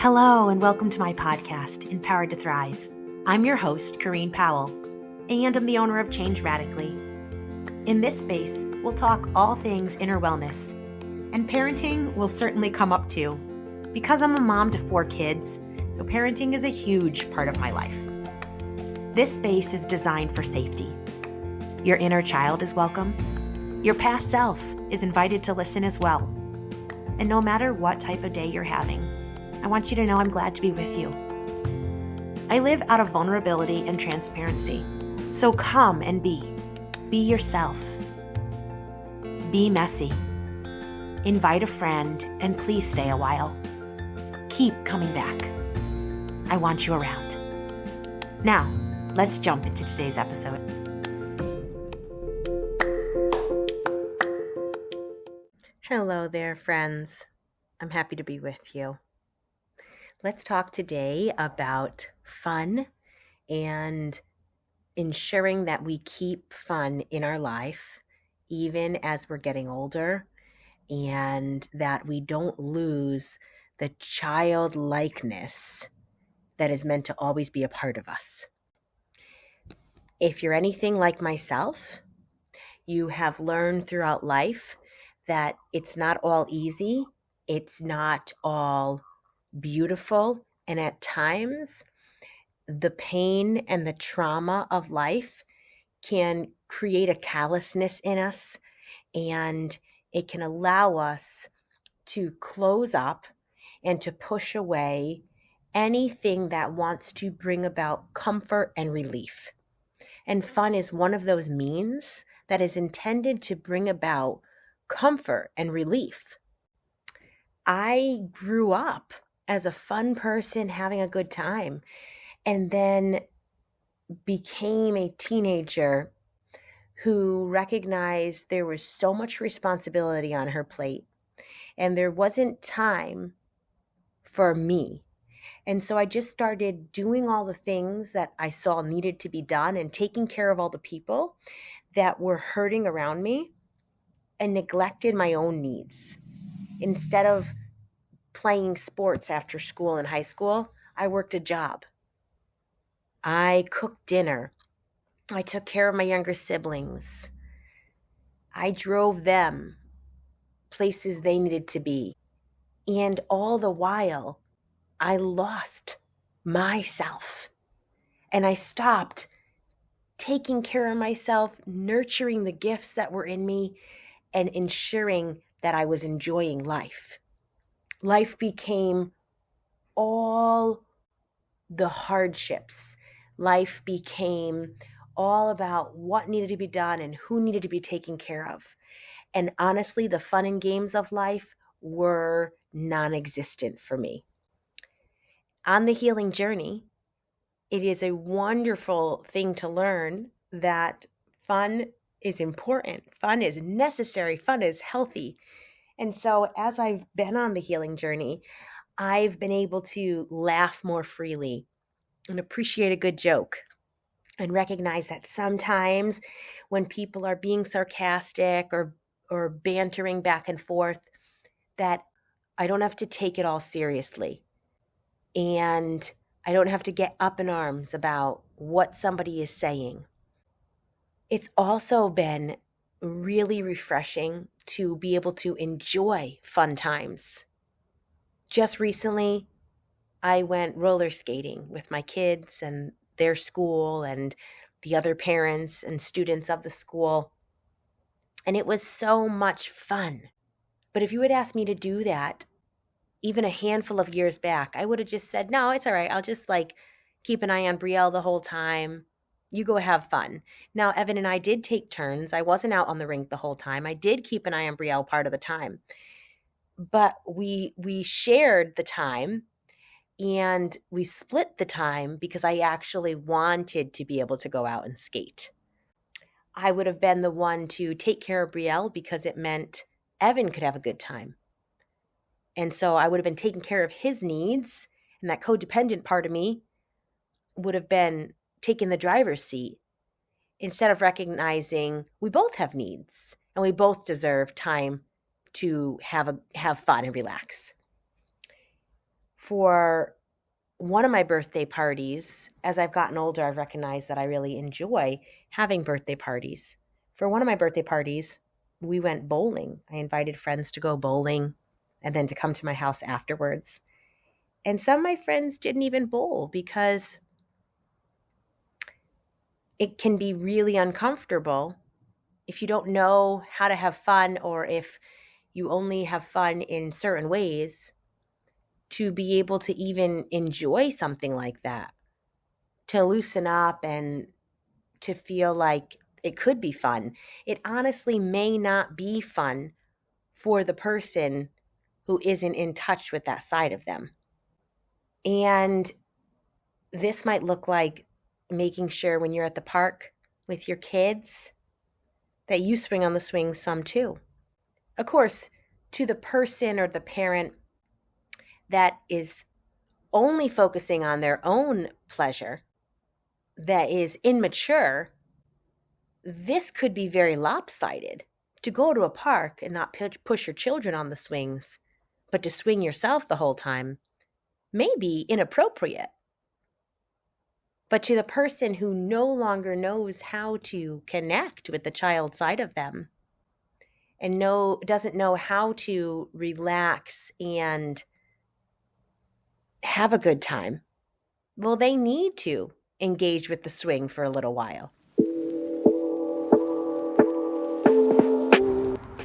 Hello, and welcome to my podcast, Empowered to Thrive. I'm your host, Corrine Powell, and I'm the owner of Change Radically. In this space, we'll talk all things inner wellness, and parenting will certainly come up too, because I'm a mom to 4 kids, so parenting is a huge part of my life. This space is designed for safety. Your inner child is welcome. Your past self is invited to listen as well. And no matter what type of day you're having, I want you to know I'm glad to be with you. I live out of vulnerability and transparency, so come and be. Be yourself. Be messy. Invite a friend and please stay a while. Keep coming back. I want you around. Now, let's jump into today's episode. Hello there, friends. I'm happy to be with you. Let's talk today about fun and ensuring that we keep fun in our life, even as we're getting older, and that we don't lose the childlikeness that is meant to always be a part of us. If you're anything like myself, you have learned throughout life that it's not all easy, it's not all beautiful, and at times the pain and the trauma of life can create a callousness in us, and it can allow us to close up and to push away anything that wants to bring about comfort and relief. And fun is one of those means that is intended to bring about comfort and relief. I grew up as a fun person having a good time, and then became a teenager who recognized there was so much responsibility on her plate and there wasn't time for me. And so I just started doing all the things that I saw needed to be done and taking care of all the people that were hurting around me and neglected my own needs. Instead of playing sports after school in high school, I worked a job. I cooked dinner. I took care of my younger siblings. I drove them places they needed to be. And all the while, I lost myself. And I stopped taking care of myself, nurturing the gifts that were in me, and ensuring that I was enjoying life. Life became all the hardships. Life became all about what needed to be done and who needed to be taken care of. And honestly, the fun and games of life were non-existent for me. On the healing journey, it is a wonderful thing to learn that fun is important. Fun is necessary. Fun is healthy. And so as I've been on the healing journey, I've been able to laugh more freely and appreciate a good joke and recognize that sometimes when people are being sarcastic or bantering back and forth, that I don't have to take it all seriously. And I don't have to get up in arms about what somebody is saying. It's also been really refreshing to be able to enjoy fun times. Just recently, I went roller skating with my kids and their school and the other parents and students of the school. And it was so much fun. But if you had asked me to do that even a handful of years back, I would have just said, no, it's all right. I'll just keep an eye on Brielle the whole time. You go have fun. Now, Evan and I did take turns. I wasn't out on the rink the whole time. I did keep an eye on Brielle part of the time. But we shared the time and we split the time because I actually wanted to be able to go out and skate. I would have been the one to take care of Brielle because it meant Evan could have a good time. And so I would have been taking care of his needs, and that codependent part of me would have been taking the driver's seat instead of recognizing we both have needs and we both deserve time to have fun and relax. For one of my birthday parties, as I've gotten older, I've recognized that I really enjoy having birthday parties. For one of my birthday parties, we went bowling. I invited friends to go bowling and then to come to my house afterwards. And some of my friends didn't even bowl because it can be really uncomfortable if you don't know how to have fun, or if you only have fun in certain ways, to be able to even enjoy something like that, to loosen up and to feel like it could be fun. It honestly may not be fun for the person who isn't in touch with that side of them. And this might look like making sure when you're at the park with your kids that you swing on the swings some too. Of course, to the person or the parent that is only focusing on their own pleasure, that is immature, this could be very lopsided. To go to a park and not push your children on the swings, but to swing yourself the whole time, may be inappropriate. But to the person who no longer knows how to connect with the child side of them and doesn't know how to relax and have a good time, well, they need to engage with the swing for a little while.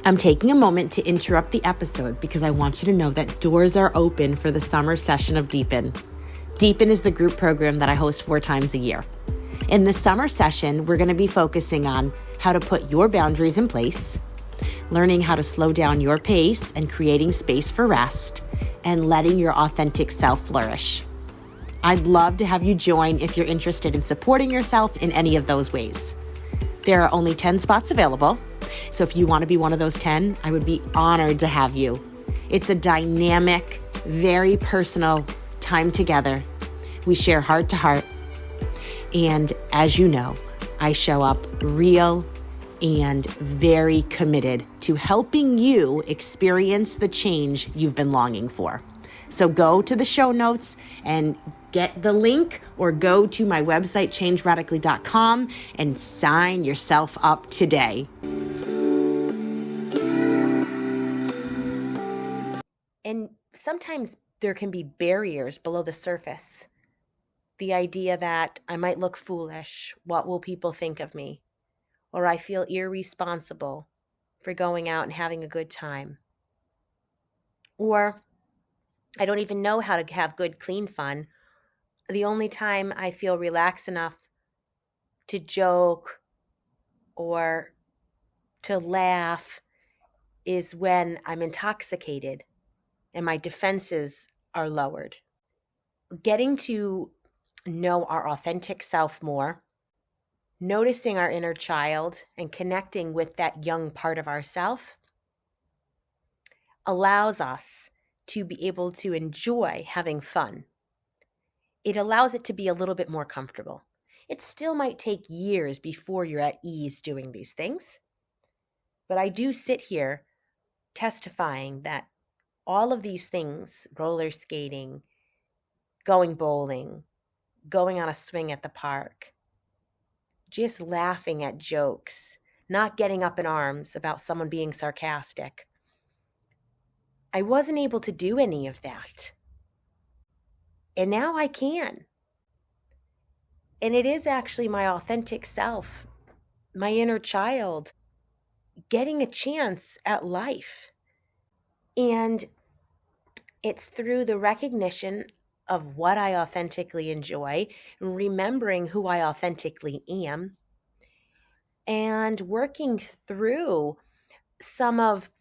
I'm taking a moment to interrupt the episode because I want you to know that doors are open for the summer session of Deepen. Deepen is the group program that I host 4 times a year. In the summer session, we're going to be focusing on how to put your boundaries in place, learning how to slow down your pace and creating space for rest, and letting your authentic self flourish. I'd love to have you join if you're interested in supporting yourself in any of those ways. There are only 10 spots available, so if you want to be one of those 10, I would be honored to have you. It's a dynamic, very personal time together. We share heart to heart. And as you know, I show up real and very committed to helping you experience the change you've been longing for. So go to the show notes and get the link, or go to my website, changeradically.com, and sign yourself up today. And sometimes there can be barriers below the surface. The idea that I might look foolish, what will people think of me? Or I feel irresponsible for going out and having a good time. Or I don't even know how to have good, clean fun. The only time I feel relaxed enough to joke or to laugh is when I'm intoxicated and my defenses are lowered. Getting to know our authentic self more, noticing our inner child and connecting with that young part of ourself allows us to be able to enjoy having fun. It allows it to be a little bit more comfortable. It still might take years before you're at ease doing these things, but I do sit here testifying that all of these things, roller skating, going bowling, going on a swing at the park, just laughing at jokes, not getting up in arms about someone being sarcastic, I wasn't able to do any of that. And now I can. And it is actually my authentic self, my inner child, getting a chance at life. And it's through the recognition of what I authentically enjoy, remembering who I authentically am, and working through some of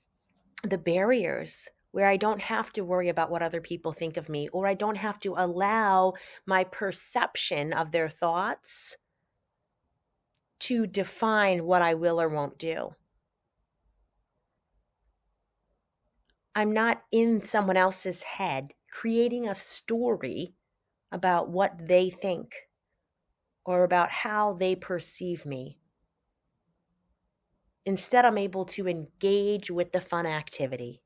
the barriers where I don't have to worry about what other people think of me, or I don't have to allow my perception of their thoughts to define what I will or won't do. I'm not in someone else's head creating a story about what they think or about how they perceive me. Instead, I'm able to engage with the fun activity.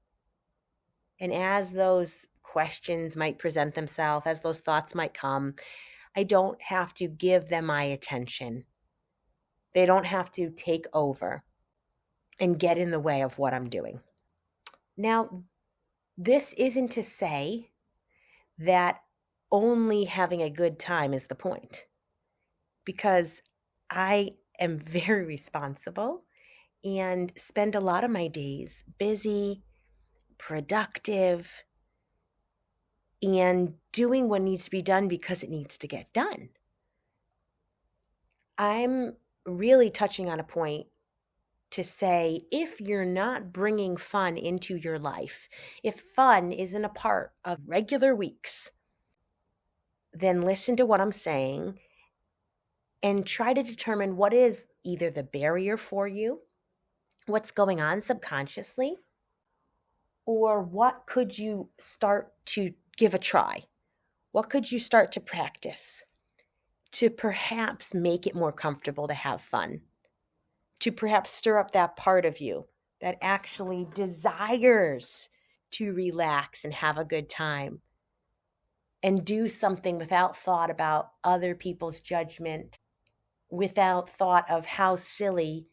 And as those questions might present themselves, as those thoughts might come, I don't have to give them my attention. They don't have to take over and get in the way of what I'm doing. Now, this isn't to say that only having a good time is the point, because I am very responsible and spend a lot of my days busy, productive, and doing what needs to be done because it needs to get done. I'm really touching on a point to say, if you're not bringing fun into your life, if fun isn't a part of regular weeks, then listen to what I'm saying and try to determine what is either the barrier for you, what's going on subconsciously, or what could you start to give a try? What could you start to practice to perhaps make it more comfortable to have fun? To perhaps stir up that part of you that actually desires to relax and have a good time and do something without thought about other people's judgment, without thought of how silly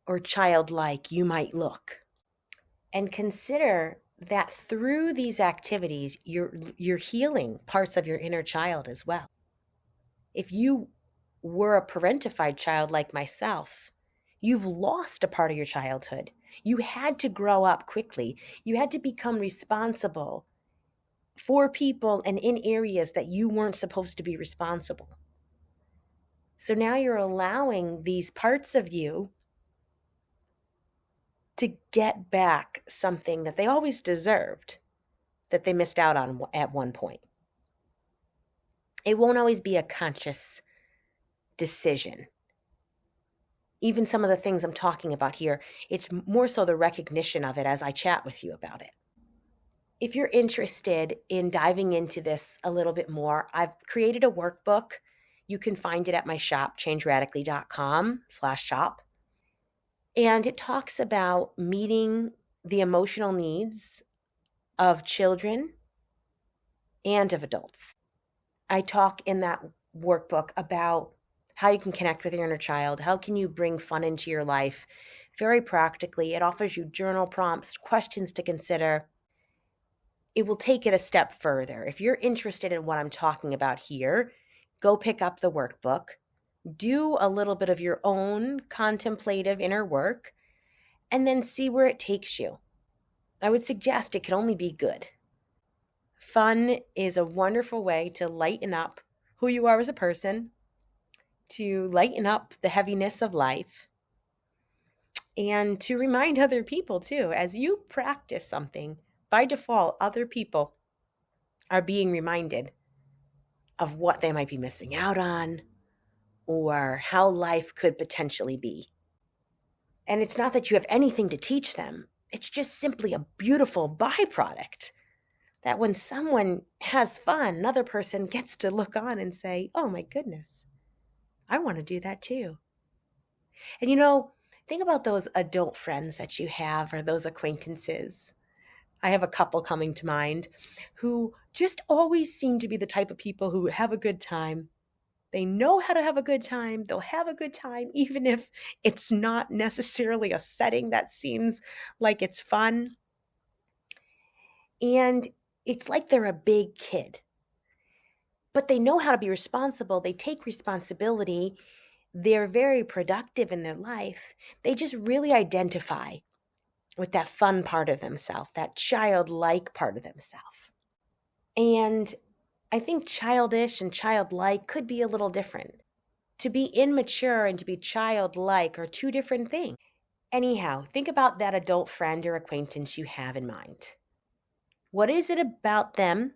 or childlike you might look. And consider that through these activities, you're healing parts of your inner child as well. If you were a parentified child like myself, you've lost a part of your childhood. You had to grow up quickly. You had to become responsible for people and in areas that you weren't supposed to be responsible. So now you're allowing these parts of you to get back something that they always deserved, that they missed out on at one point. It won't always be a conscious decision. Even some of the things I'm talking about here, it's more so the recognition of it as I chat with you about it. If you're interested in diving into this a little bit more, I've created a workbook. You can find it at my shop, changeradically.com/shop. And it talks about meeting the emotional needs of children and of adults. I talk in that workbook about how you can connect with your inner child. How can you bring fun into your life? Very practically, it offers you journal prompts, questions to consider. It will take it a step further. If you're interested in what I'm talking about here, go pick up the workbook, do a little bit of your own contemplative inner work, and then see where it takes you. I would suggest it can only be good. Fun is a wonderful way to lighten up who you are as a person, to lighten up the heaviness of life, and to remind other people too. As you practice something, by default, other people are being reminded of what they might be missing out on or how life could potentially be. And it's not that you have anything to teach them. It's just simply a beautiful byproduct that when someone has fun, another person gets to look on and say, oh my goodness, I want to do that too. And think about those adult friends that you have or those acquaintances. I have a couple coming to mind who just always seem to be the type of people who have a good time. They know how to have a good time. They'll have a good time, even if it's not necessarily a setting that seems like it's fun. And it's like they're a big kid, but they know how to be responsible. They take responsibility. They're very productive in their life. They just really identify with that fun part of themselves, that childlike part of themselves. And I think childish and childlike could be a little different. To be immature and to be childlike are two different things. Anyhow, think about that adult friend or acquaintance you have in mind. What is it about them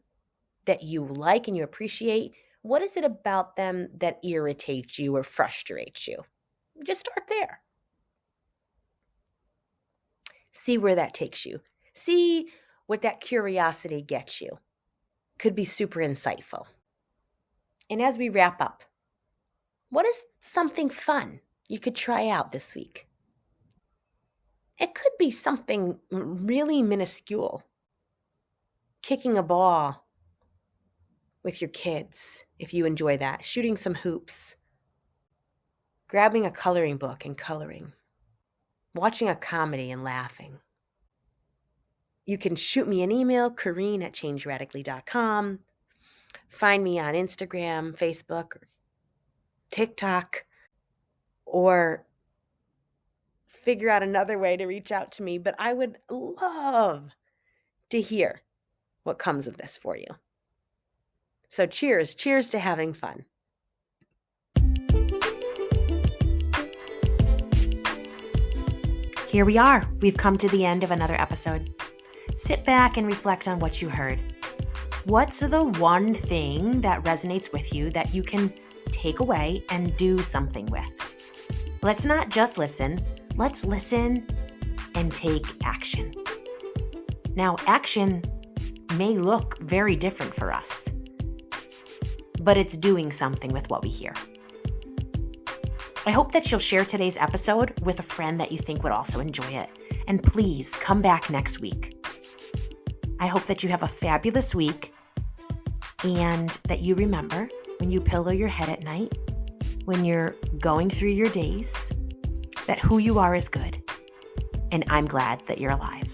that you like and you appreciate? What is it about them that irritates you or frustrates you? Just start there. See where that takes you. See what that curiosity gets you. Could be super insightful. And as we wrap up, what is something fun you could try out this week? It could be something really minuscule. kicking a ball with your kids, if you enjoy that, shooting some hoops, grabbing a coloring book and coloring, watching a comedy and laughing. You can shoot me an email, Corrine@changeradically.com. Find me on Instagram, Facebook, TikTok, or figure out another way to reach out to me. But I would love to hear what comes of this for you. So cheers to having fun. Here we are. We've come to the end of another episode. Sit back and reflect on what you heard. What's the one thing that resonates with you that you can take away and do something with? Let's not just listen. Let's listen and take action. Now, action may look very different for us, but it's doing something with what we hear. I hope that you'll share today's episode with a friend that you think would also enjoy it. And please come back next week. I hope that you have a fabulous week and that you remember when you pillow your head at night, when you're going through your days, that who you are is good. And I'm glad that you're alive.